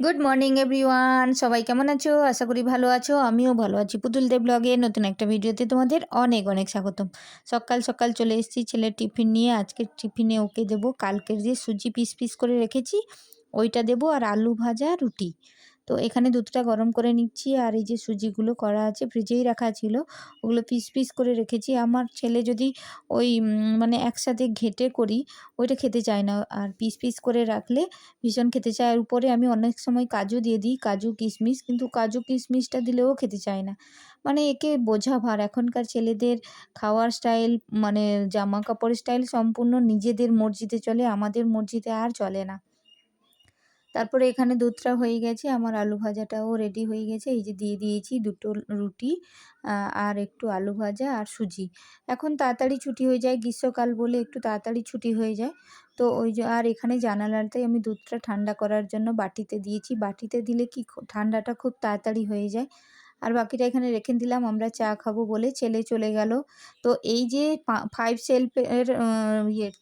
Good morning everyone, সবাই কেমন আছো? আশা করি ভালো আছো। আমিও ভালো আছি। পুতুল দেব ব্লগে নতুন একটা ভিডিওতে তোমাদের অনেক অনেক স্বাগতম। সকাল সকাল চলে এসেছি ছেলের টিফিন নিয়ে। আজকের টিফিনে ওকে দেবো কালকের যে সুজি পিস পিস করে রেখেছি ওইটা দেবো, আর আলু ভাজা, রুটি। তো এখানে দুধটা গরম করে নিচ্ছি, আর এই যে সুজিগুলো করা আছে ফ্রিজেই রাখা ছিল, ওগুলো পিস পিস করে রেখেছি। আমার ছেলে যদি ওই মানে একসাথে ঘেঁটে করি ওইটা খেতে চায় না, আর পিস পিস করে রাখলে ভীষণ খেতে চায়। আর উপরে আমি অনেক সময় কাজু দিয়ে দিই, কাজু কিশমিশ, কিন্তু কাজু কিশমিশটা দিলেও খেতে চায় না। মানে একে বোঝা ভার। এখনকার ছেলেদের খাওয়ার স্টাইল, মানে জামা কাপড়ের স্টাইল সম্পূর্ণ নিজেদের মর্জিতে চলে, আমাদের মর্জিতে আর চলে না। তারপরে এখানে দুধটা হয়ে গেছে, আমার আলু ভাজাটাও রেডি হয়ে গেছে। এই যে দিয়ে দিয়েছি দুটো রুটি, আর একটু আলু ভাজা আর সুজি। এখন তাড়াতাড়ি ছুটি হয়ে যায়, গ্রীষ্মকাল বলে একটু তাড়াতাড়ি ছুটি হয়ে যায়। তো ওই যে, আর এখানে জানালাটাই আমি দুধটা ঠান্ডা করার জন্য বাটিতে দিয়েছি। বাটিতে দিলে কি ঠান্ডাটা খুব তাড়াতাড়ি হয়ে যায়। আর বাকিটা এখানে রেখে দিলাম, আমরা চা খাবো বলে ছেলে চলে গেল। তো এই যে 5 শেলফের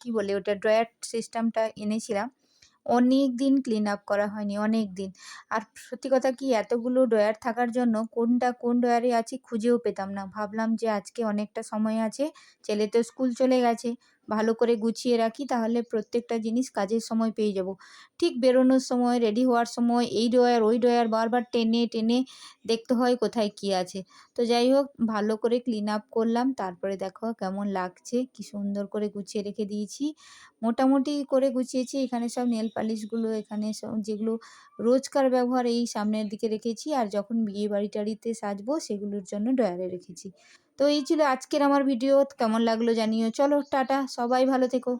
কী বলে ওটা, ড্রয়ার সিস্টেমটা এনেছিলাম, অনেক দিন ক্লিন আপ করা হয়নি, অনেক দিন। আর সত্যি কথা কি, এতগুলো ড্রয়ার থাকার জন্য কোনটা কোন ড্রয়ারে আছে খুঁজেও পেতাম না। ভাবলাম যে আজকে অনেকটা সময় আছে, ছেলে তো স্কুল চলে গেছে, ভালো করে গুছিয়ে রাখি, তাহলে প্রত্যেকটা জিনিস কাজের সময় পেয়ে যাব। ঠিক বেরোনোর সময়, রেডি হওয়ার সময় এই ড্রয়ার ওই ড্রয়ার বারবার টেনে টেনে দেখতে হয় কোথায় কী আছে। তো যাই হোক, ভালো করে ক্লিন আপ করলাম। তারপরে দেখো কেমন লাগছে, কি সুন্দর করে গুছিয়ে রেখে দিয়েছি। মোটামুটি করে গুছিয়েছি। এখানে সব নেল পালিশগুলো, এখানে সব যেগুলো রোজকার ব্যবহার, এই সামনের দিকে রেখেছি, আর যখন বিয়ে বাড়ি টাড়িতে সাজবো সেগুলোর জন্য ড্রয়ারে রেখেছি। তো এই ছিল আজকের আমার ভিডিও। কেমন লাগলো জানিও। চলো টাটা, সবাই ভালো থেকো।